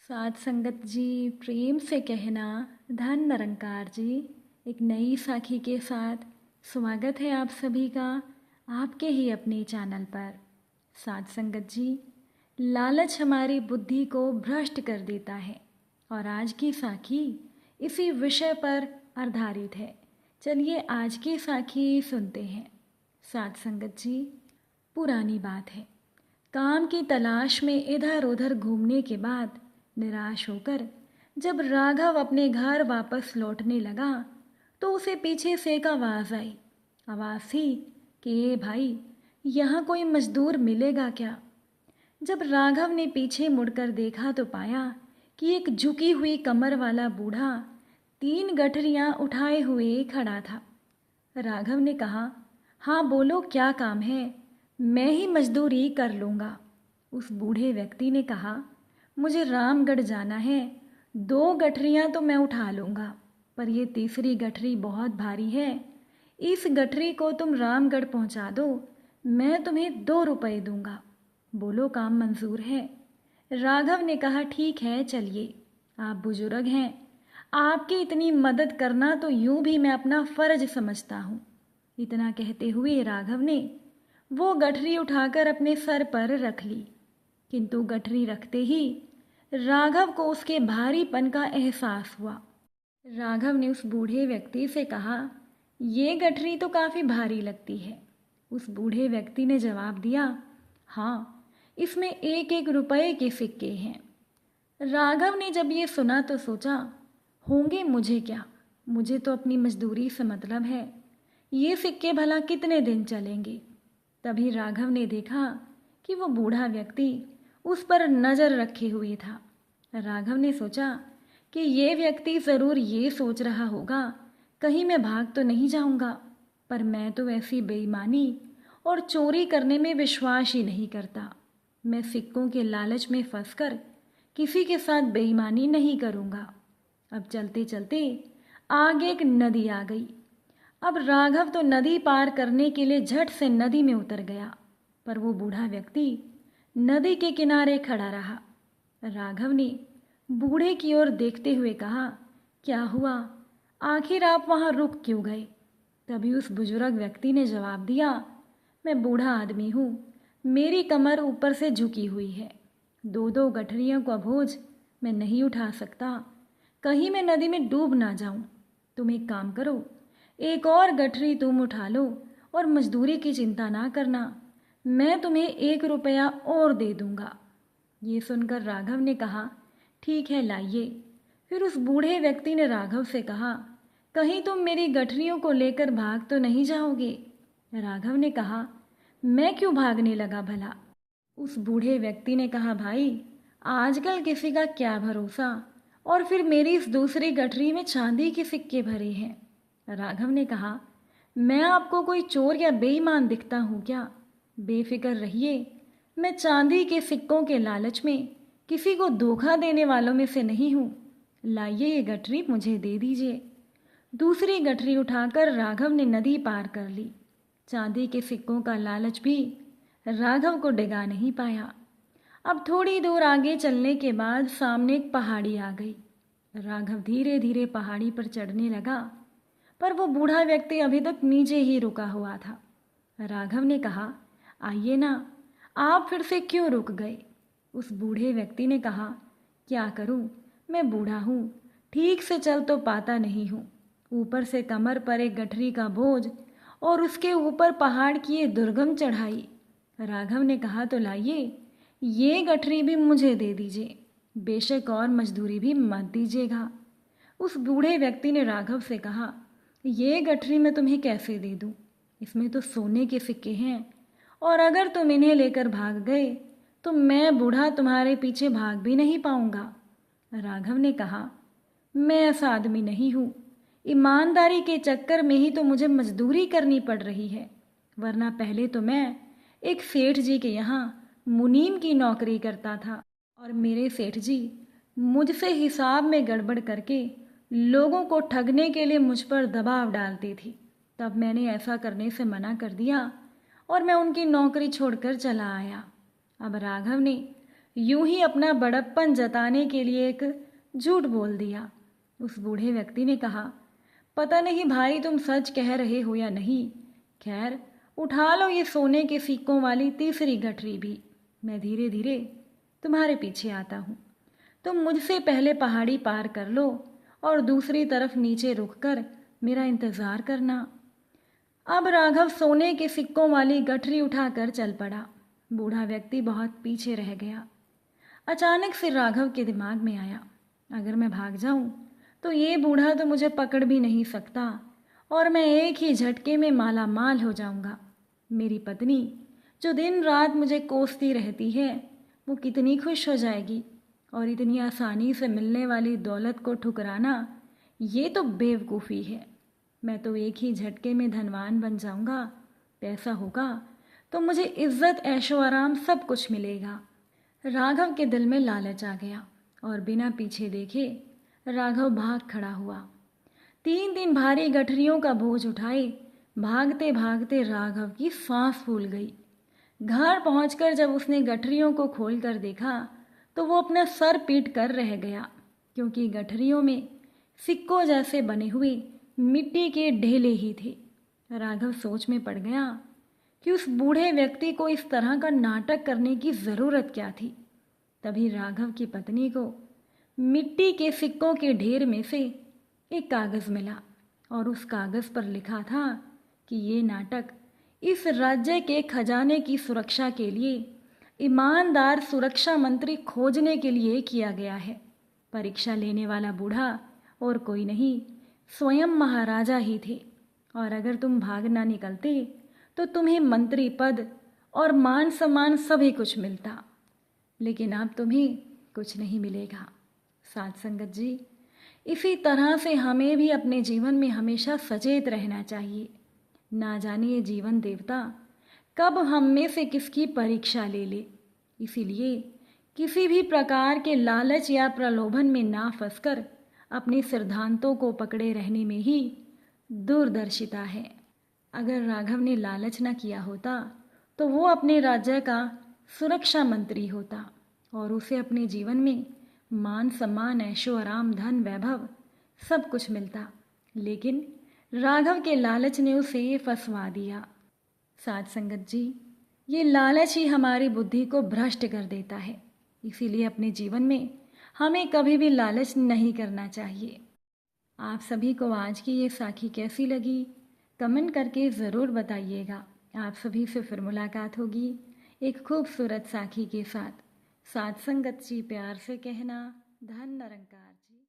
साध संगत जी, प्रेम से कहना धन निरंकार जी। एक नई साखी के साथ स्वागत है आप सभी का आपके ही अपने चैनल पर। साध संगत जी, लालच हमारी बुद्धि को भ्रष्ट कर देता है और आज की साखी इसी विषय पर आधारित है। चलिए आज की साखी सुनते हैं। साध संगत जी, पुरानी बात है। काम की तलाश में इधर उधर घूमने के बाद निराश होकर जब राघव अपने घर वापस लौटने लगा तो उसे पीछे से एक आवाज़ आई। आवाज़ थी कि ए भाई, यहाँ कोई मजदूर मिलेगा क्या? जब राघव ने पीछे मुड़कर देखा तो पाया कि एक झुकी हुई कमर वाला बूढ़ा 3 गठरियाँ उठाए हुए खड़ा था। राघव ने कहा, हाँ बोलो, क्या काम है? मैं ही मजदूरी कर लूँगा। उस बूढ़े व्यक्ति ने कहा, मुझे रामगढ़ जाना है, 2 गठरियाँ तो मैं उठा लूँगा, पर यह तीसरी गठरी बहुत भारी है। इस गठरी को तुम रामगढ़ पहुँचा दो, मैं तुम्हें 2 रुपये दूँगा। बोलो, काम मंजूर है? राघव ने कहा, ठीक है, चलिए। आप बुजुर्ग हैं, आपकी इतनी मदद करना तो यूं भी मैं अपना फ़र्ज समझता हूँ। इतना कहते हुए राघव ने वो गठरी उठाकर अपने सर पर रख ली, किंतु गठरी रखते ही राघव को उसके भारीपन का एहसास हुआ। राघव ने उस बूढ़े व्यक्ति से कहा, ये गठरी तो काफ़ी भारी लगती है। उस बूढ़े व्यक्ति ने जवाब दिया, हाँ, इसमें 1-1 रुपये के सिक्के हैं। राघव ने जब ये सुना तो सोचा, होंगे मुझे क्या, मुझे तो अपनी मजदूरी से मतलब है, ये सिक्के भला कितने दिन चलेंगे। तभी राघव ने देखा कि वो बूढ़ा व्यक्ति उस पर नज़र रखे हुए था। राघव ने सोचा कि ये व्यक्ति ज़रूर ये सोच रहा होगा, कहीं मैं भाग तो नहीं जाऊंगा, पर मैं तो ऐसी बेईमानी और चोरी करने में विश्वास ही नहीं करता। मैं सिक्कों के लालच में फंसकर किसी के साथ बेईमानी नहीं करूंगा। अब चलते चलते आगे एक नदी आ गई। अब राघव तो नदी पार करने के लिए झट से नदी में उतर गया, पर वो बूढ़ा व्यक्ति नदी के किनारे खड़ा रहा। राघव ने बूढ़े की ओर देखते हुए कहा, क्या हुआ, आखिर आप वहाँ रुक क्यों गए? तभी उस बुजुर्ग व्यक्ति ने जवाब दिया, मैं बूढ़ा आदमी हूँ, मेरी कमर ऊपर से झुकी हुई है, 2-2 गठरियों का बोझ मैं नहीं उठा सकता, कहीं मैं नदी में डूब ना जाऊं। तुम एक काम करो, एक और गठरी तुम उठा लो और मजदूरी की चिंता ना करना, मैं तुम्हें 1 रुपया और दे दूंगा। ये सुनकर राघव ने कहा, ठीक है, लाइए। फिर उस बूढ़े व्यक्ति ने राघव से कहा, कहीं तुम मेरी गठरियों को लेकर भाग तो नहीं जाओगे? राघव ने कहा, मैं क्यों भागने लगा भला? उस बूढ़े व्यक्ति ने कहा, भाई, आजकल किसी का क्या भरोसा, और फिर मेरी इस दूसरी गठरी में चांदी के सिक्के भरे हैं। राघव ने कहा, मैं आपको कोई चोर या बेईमान दिखता हूँ क्या? बेफिक्र रहिए, मैं चांदी के सिक्कों के लालच में किसी को धोखा देने वालों में से नहीं हूँ। लाइए, ये गठरी मुझे दे दीजिए। दूसरी गठरी उठाकर राघव ने नदी पार कर ली। चांदी के सिक्कों का लालच भी राघव को डिगा नहीं पाया। अब थोड़ी दूर आगे चलने के बाद सामने एक पहाड़ी आ गई। राघव धीरे धीरे पहाड़ी पर चढ़ने लगा, पर वो बूढ़ा व्यक्ति अभी तक नीचे ही रुका हुआ था। राघव ने कहा, आइए ना, आप फिर से क्यों रुक गए? उस बूढ़े व्यक्ति ने कहा, क्या करूं, मैं बूढ़ा हूं, ठीक से चल तो पाता नहीं हूं, ऊपर से कमर पर एक गठरी का बोझ और उसके ऊपर पहाड़ की ये दुर्गम चढ़ाई। राघव ने कहा, तो लाइए, ये गठरी भी मुझे दे दीजिए, बेशक और मजदूरी भी मत दीजिएगा। उस बूढ़े व्यक्ति ने राघव से कहा, ये गठरी मैं तुम्हें कैसे दे दूं? इसमें तो सोने के सिक्के हैं, और अगर तुम इन्हें लेकर भाग गए तो मैं बूढ़ा तुम्हारे पीछे भाग भी नहीं पाऊंगा। राघव ने कहा, मैं ऐसा आदमी नहीं हूँ, ईमानदारी के चक्कर में ही तो मुझे मजदूरी करनी पड़ रही है, वरना पहले तो मैं एक सेठ जी के यहाँ मुनीम की नौकरी करता था, और मेरे सेठ जी मुझसे हिसाब में गड़बड़ करके लोगों को ठगने के लिए मुझ पर दबाव डालती थी। तब मैंने ऐसा करने से मना कर दिया और मैं उनकी नौकरी छोड़कर चला आया। अब राघव ने यूं ही अपना बड़प्पन जताने के लिए एक झूठ बोल दिया। उस बूढ़े व्यक्ति ने कहा, पता नहीं भाई तुम सच कह रहे हो या नहीं। खैर, उठा लो ये सोने के सिक्कों वाली तीसरी गठरी भी। मैं धीरे धीरे तुम्हारे पीछे आता हूँ। तुम मुझसे पहले पहाड़ी पार कर लो और दूसरी तरफ नीचे रुककर मेरा इंतज़ार करना। अब राघव सोने के सिक्कों वाली गठरी उठाकर चल पड़ा। बूढ़ा व्यक्ति बहुत पीछे रह गया। अचानक से राघव के दिमाग में आया, अगर मैं भाग जाऊं तो ये बूढ़ा तो मुझे पकड़ भी नहीं सकता और मैं एक ही झटके में माला माल हो जाऊंगा। मेरी पत्नी जो दिन रात मुझे कोसती रहती है वो कितनी खुश हो जाएगी, और इतनी आसानी से मिलने वाली दौलत को ठुकराना ये तो बेवकूफ़ी है। मैं तो एक ही झटके में धनवान बन जाऊंगा। पैसा होगा तो मुझे इज्जत ऐशो आराम सब कुछ मिलेगा। राघव के दिल में लालच आ गया और बिना पीछे देखे राघव भाग खड़ा हुआ। 3 दिन भारी गठरियों का बोझ उठाए भागते भागते राघव की सांस फूल गई। घर पहुंचकर जब उसने गठरियों को खोलकर देखा तो वो अपना सर पीट कर रह गया, क्योंकि गठरियों में सिक्कों जैसे बने हुए मिट्टी के ढेले ही थे। राघव सोच में पड़ गया कि उस बूढ़े व्यक्ति को इस तरह का नाटक करने की ज़रूरत क्या थी। तभी राघव की पत्नी को मिट्टी के सिक्कों के ढेर में से एक कागज़ मिला और उस कागज़ पर लिखा था कि ये नाटक इस राज्य के खजाने की सुरक्षा के लिए ईमानदार सुरक्षा मंत्री खोजने के लिए किया गया है। परीक्षा लेने वाला बूढ़ा और कोई नहीं, स्वयं महाराजा ही थे, और अगर तुम भाग ना निकलते तो तुम्हें मंत्री पद और मान सम्मान सभी कुछ मिलता, लेकिन अब तुम्हें कुछ नहीं मिलेगा। साध संगत जी, इसी तरह से हमें भी अपने जीवन में हमेशा सचेत रहना चाहिए। ना जाने ये जीवन देवता कब हम में से किसकी परीक्षा ले ले। इसीलिए किसी भी प्रकार के लालच या प्रलोभन में ना फंसकर अपने सिद्धांतों को पकड़े रहने में ही दूरदर्शिता है। अगर राघव ने लालच न किया होता तो वो अपने राज्य का सुरक्षा मंत्री होता और उसे अपने जीवन में मान सम्मान ऐशो आराम धन वैभव सब कुछ मिलता, लेकिन राघव के लालच ने उसे फंसवा दिया। साध संगत जी, ये लालच ही हमारी बुद्धि को भ्रष्ट कर देता है। इसीलिए अपने जीवन में हमें कभी भी लालच नहीं करना चाहिए। आप सभी को आज की ये साखी कैसी लगी कमेंट करके ज़रूर बताइएगा। आप सभी से फिर मुलाकात होगी एक खूबसूरत साखी के साथ। साध संगत जी प्यार से कहना, धन निरंकार जी।